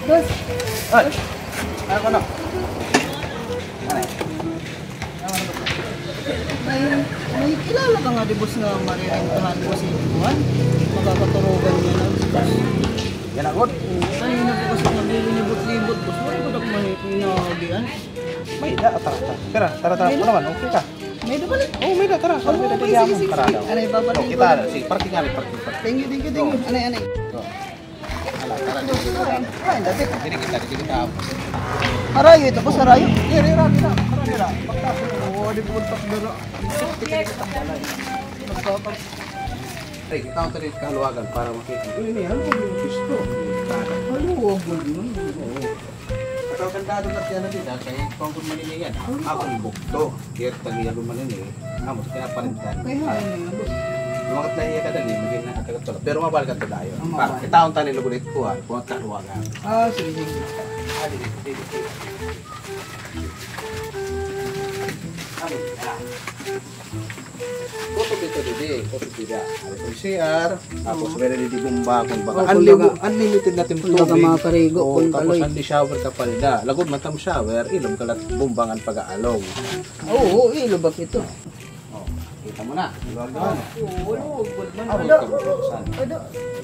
Boss. Ay! Ano na? Ano? May kilala ka nga di boss na marirentahan ko si Juan. Magkakaturugan niya na boss. Yan agad. Ay, na po kasi nalilibot-libot boss. Wala ko na kumahinagian. May da, tara. Tara. Ano naman, okay ka? May da balik. Oh, may da, tara. Tara, may da, sige, tara. sige. Tara daw. Anay, babalik Oh, ko. kita, sige, parking nga, parking. Thank you. Anay. Ala, tara. Ay, dati. Dili kita. Harayo ito boss, harayo. Rira. Pagtapo mo. Oo, di po takdara. Nagtatap. Ay, kita ko tayo kaluwagan para makita. Ano yung gusto? Ano, huwag mo din. Ikaw kandado na siya na din, kaya ikaw kung maniligan. Ako yung bukto. Kaya tagiya kung maniligan. Amos, kaya parintan. Kaya hain na yan boss. Lumakat na iya ka dali, maging nakakagat tulad. Pero mabalik ka tayo. Mabalik. Para kitaon tayo nilugulit ko ha, kung ang kaluwagan. Sige. Dito. Kuto dito. Ano kung CR, tapos meron dito bumba kung baka. Unlimited natin Kung baka mga parigo, Oo, kung tapos kaloy. hindi shower ka pa rin. Lagod matam shower, ilong kalat bumbangan pag-aalong. Oo, ilubak ito. Oh, kita mo na. Luwag-luwag. Oo, huwag man. Abot ka buksan.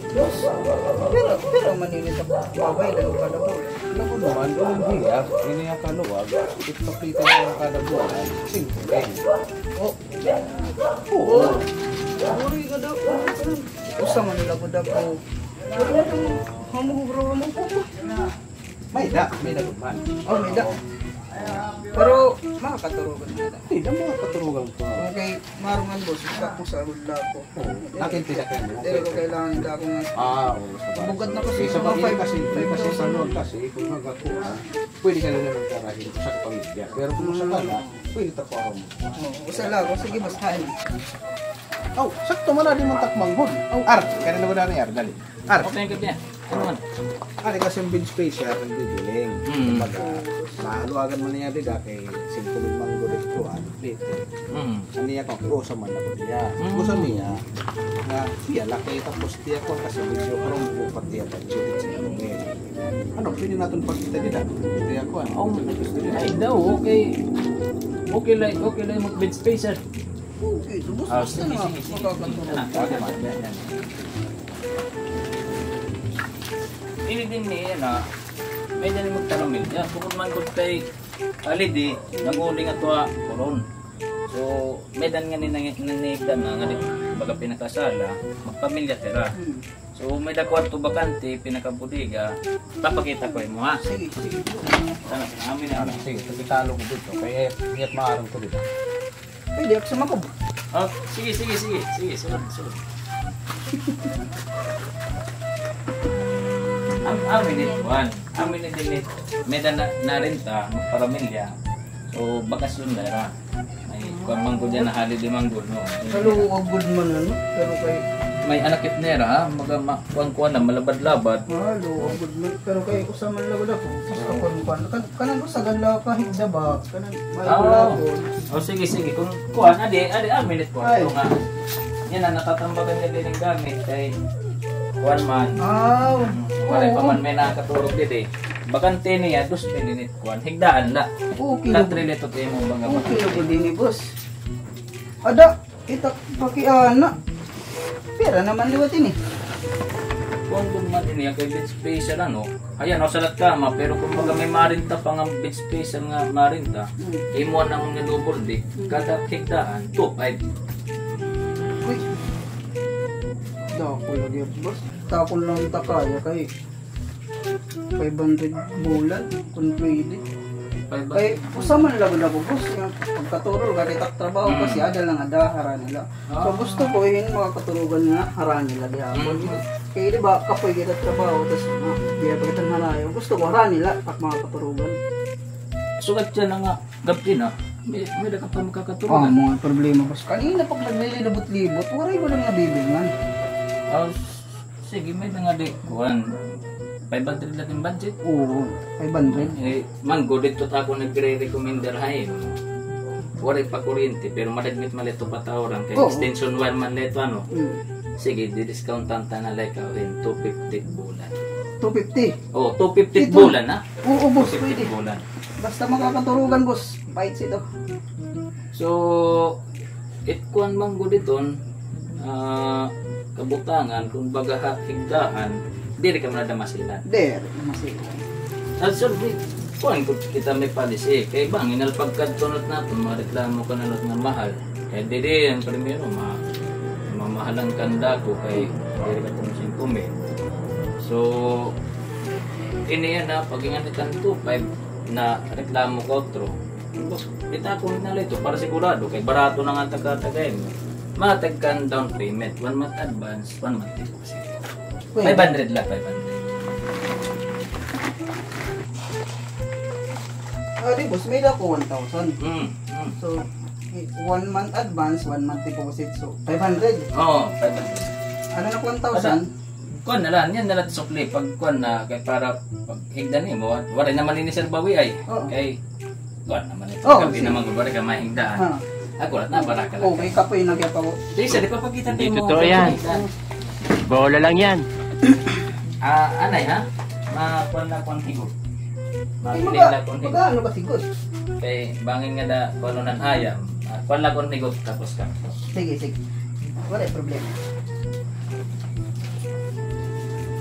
Boss. Pero manilit ang babay, lalo ka na po. Lagod naman, doon hiya. Ini ang kaluwag. Ipapita mo ang kada buwan. Singkuling. Oo. Uri ka daw. Usa man nila ko daw po. Uri na itong hamuhuro ko po. May da man. Oh, may da. Pero makakaturugan nila. Hindi na mga katurugan ko. Kung kay Maruman boss, baka po sa hula ko. Akin tidak kayo. Dili ko kailangan nila akong Oo. Bugad na kasi Sa sa bagay mga kasi, five sa luwag kasi, kung magakuha, pwede ka na naman karahin sa kapamilya. Pero kung sa kala, pwede tapuahan mo. usa lang. Sige, mas hain. Oh, sakto mo na di mong takmanghod. Oh, Ar, kaya na naman na dali. Ar, Okay, good niya. Ano man? ari kasi yung bench space siya, ang bibiling. Kumbaga, mahaluagan mo niya di kay 5,000 manggo dito, dito. Ano niya kung sa man ako niya. Gusto niya, na siya laki tapos tiya ko kasi medyo parang bupat tiya pa siya. Ano, pwede natin pagkita dito. Tiya ko, ano, gusto niya. Ay daw, okay. Okay lang mag-bed spacer. Okay, ito boss. Sige. Makakaturugan. Okay, man. Yan. Ini din niya na may dali magtaramil niya. Bukod man ko kay Alidi, nanguling ato koron. So, may dan nga ninigdan na nga baga pinakasala, magpamilya tira. So, may dakwarto bakante, pinakabudiga, papakita ko mo ha. Sige. Ano, amin na. Sige, talo ko dito. Kaya iyak maarang ko dito. Pwede ako sumakob. Oh, sige, sunod. Ang amin ni dinit, may na-renta, magparamilya. So, bakasyon na ra. May kuwang manggo dyan na holiday manggo, no? Kaluwag good man ano. Pero kay May anakit nera, kuwang na, malabad-labad. Luwag good man. Pero kay usaman lagod ako. Basta kuwan. Kanang ko sa gala kahit daba. Kanang malabad. Oh, sige. Kung kuwan, adi, amin it Ay. kuwan. Nga, yan na, natatambagan niya din ng gamit kay kuwan man. Wala pa man may nakaturog din eh. Bakante niya, dos pininit kuwan. Higdaan na. Okay. Katrili to tayo mo bang Okay lagi din ni boss. Ada, kita pakiana. Pera naman liwat ini. Kung duman din niya kay bed spacer ano, ayan, salat kama, pero kung baga may marinta pa nga bed spacer nga marinta, imo nang double deck, kada higdaan, 2.5. Uy. Dako lagi boss. Takon lang takaya kay 500 bulan kung pwede. Kay usaman lagod ako boss. Yung pagkaturo garitak trabaho kasi ada lang ada hara nila. So gusto ko yun makakaturugan nga hara nila gihapon. Kaya di ba kapoy kita trabaho tapos di ba kita harayo. Gusto ko hara nila at makakaturugan. Sugat siya na nga, gabi na, may ka pa makakaturugan. Mga problema boss. Kanina pag naglilibot-libot, waray ko lang nabibilan. Sige, may nga di, kuhan, 500 natin budget. Oo, 500. Manggo, dito ako nagre-recommender hay. Waray pa kuryente, pero madagmit malito patawaran. Kaya extension 1 man leto ano. Sige, di-discountan ta na like 250 bulan. 250. Oh, 250 Ito. bulan ha? Oo, boss, 250 pwede. bulan. Basta makakaturugan, boss. Bites ito. So, itkuan man ko diton, kabutangan, kung baga higdaan, dili ka manadamasilan. There, masila. At so, kuan ko kita may policy. Kay bang, inalpagkadtunot natin, mareklamo ka na nga mahal. Kaya dili, ang primero, mamahalang kanda ko kay dili ka tumusing kumi. So, ini yan na, pag inganitan 2.5 na reklamo ko otro, kita ko hinala ito para sigurado kay barato na nga taga-tagay mo. Matagkan down payment, 1 month advance, 1 month deposit. 500 lang, 500. Di boss, may ako 1,000. So, 1 month advance, 1 month deposit. So, 500. Oo, 500. Ano na 1,000? Kuan na lang, yan na lang sukli. Pag kuan na, kay para pag higdan mo, wala naman ni Sir Bawi ay. Oo. Kay, kuan naman ito. Oo, Gabi naman kung wala ka mahigdaan. Ha. Ako lang, nabara ka lang. Okay ka po yung nagyapa ko. Di, sir, di pa pagkita tayo mo. Totoo yan. Bola lang yan. Anay ha? Kuan na kuan higot. Ay, Makinig na kuan higot. ano ka sigod? Kay, bangin nga na, kuan nan hayam. Kuan na kuan higot, tapos ka. Sige, sige. Wala yung problema.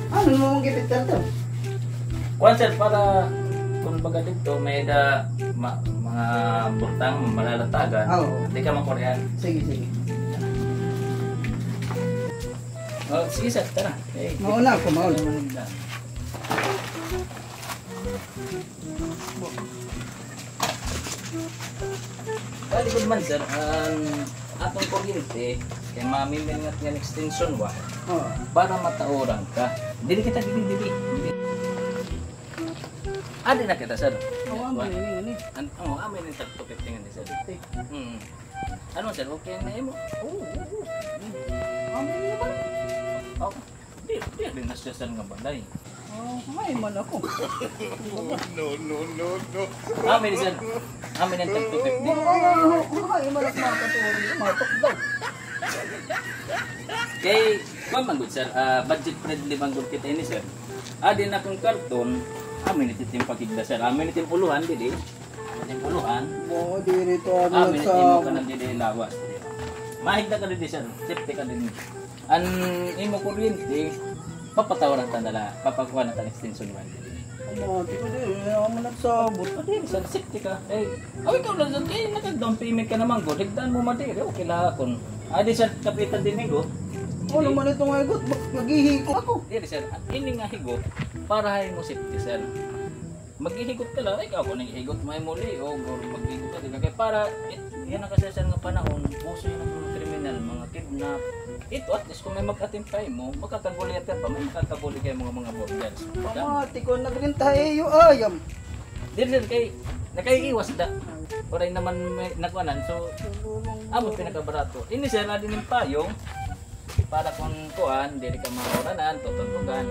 Ano mo mong gipit ka ito? Kuan sir, para kung baga dito may mga burtang malalatagan, Oo. hindi ka makorean. Sige, sige. Oh, sige sir, tara. Okay. Mauna ako, mauna. Kali good man sir, atong kuryente, kay mamimingat nga extension wa, Oo. para matauran ka. Dili kita dili. Adi na kita sir. Oo, amin, ini. Amin yung tag-250 nga ni sir. Ano sir, okay na mo? Oo. Amin naman. Oh, di rin nasyasan nga balay. May man ako. Amin sir. Amin yung tag-250. May man ako makatulong. Matok daw. Kay, kung manggod sir, budget friendly manggod kita ini sir. Adi na kong karton, amin ititim pagigda sir. Amin itim puluhan, dili. Itim puluhan. Oo, di rito ano Amin sa... itim mo ka ng dili lawas. Mahigda ka din sir. Safety ka din. Ang imo kuryente, papatawaran ka nala. Papakuha na ta extension man. Ano, di ko din. Ako man nagsabot. Adi, sir, safety ka. Ikaw lang sir. Naka-down payment ka naman go. Higdaan mo madiri. Okay lang ako. Adi sir, kapitan din ko. Ano naman itong higot? Maghihiko ako. Dili sir, ini nga higot para hay mo safety sir. Maghihigot ka lang, ikaw kung naghihigot may muli o maghihigot ka din. Kaya para, yan ang kasi nga panahon, puso yun ang mga kriminal, mga kidnap. Ito at least kung may mag-atempay mo, makakaguli ka pa, may makakaguli kayo mga borders. Pamati ko nagrintahe yung ayam. Dili sir, kay nakaiiwas da. Oray naman may nakuanan, so amo pinakabarato. Ini sir, na din yung payong, para kung kuan, dili ka mauranan, tututugan.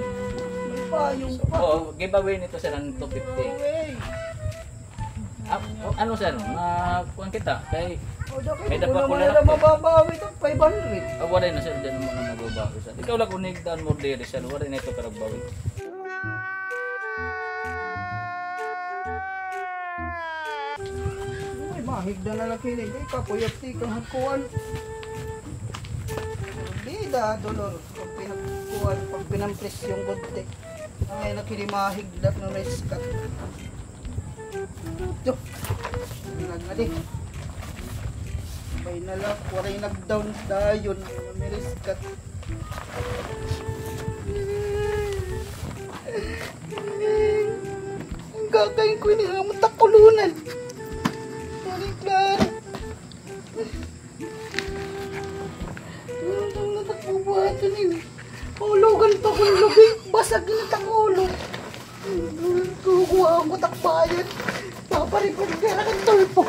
Payong So, pa. giveaway nito sir ang 250. Okay. Ano sir, kuan kita, kay O, dapat May ko dapa ko naman na na lang. mababawi ito, 500. wala na sir, dyan mo na magbabago sir. Ikaw lang kung nagdaan mo diri sir, wala na ito karagbawi. Ay, mahigda na lang kinig. Ay, kapuyapti kang hakuan. Bida, dolor. Pag pinagkuhan, pag pinampres yung budtek. Ay, nakilimahigda ng reskat. Ito. Nagmali. May nalak, waray nag-down dayon. May reskat. Ang gagawin ko yun, ang matakulunan. Klaro. Ang natakbubuhatan yun. Hulugan pa kong lubi. Basag na takulo. Kukuha ang kutakbayan. Paparipin ka na ng tulpo.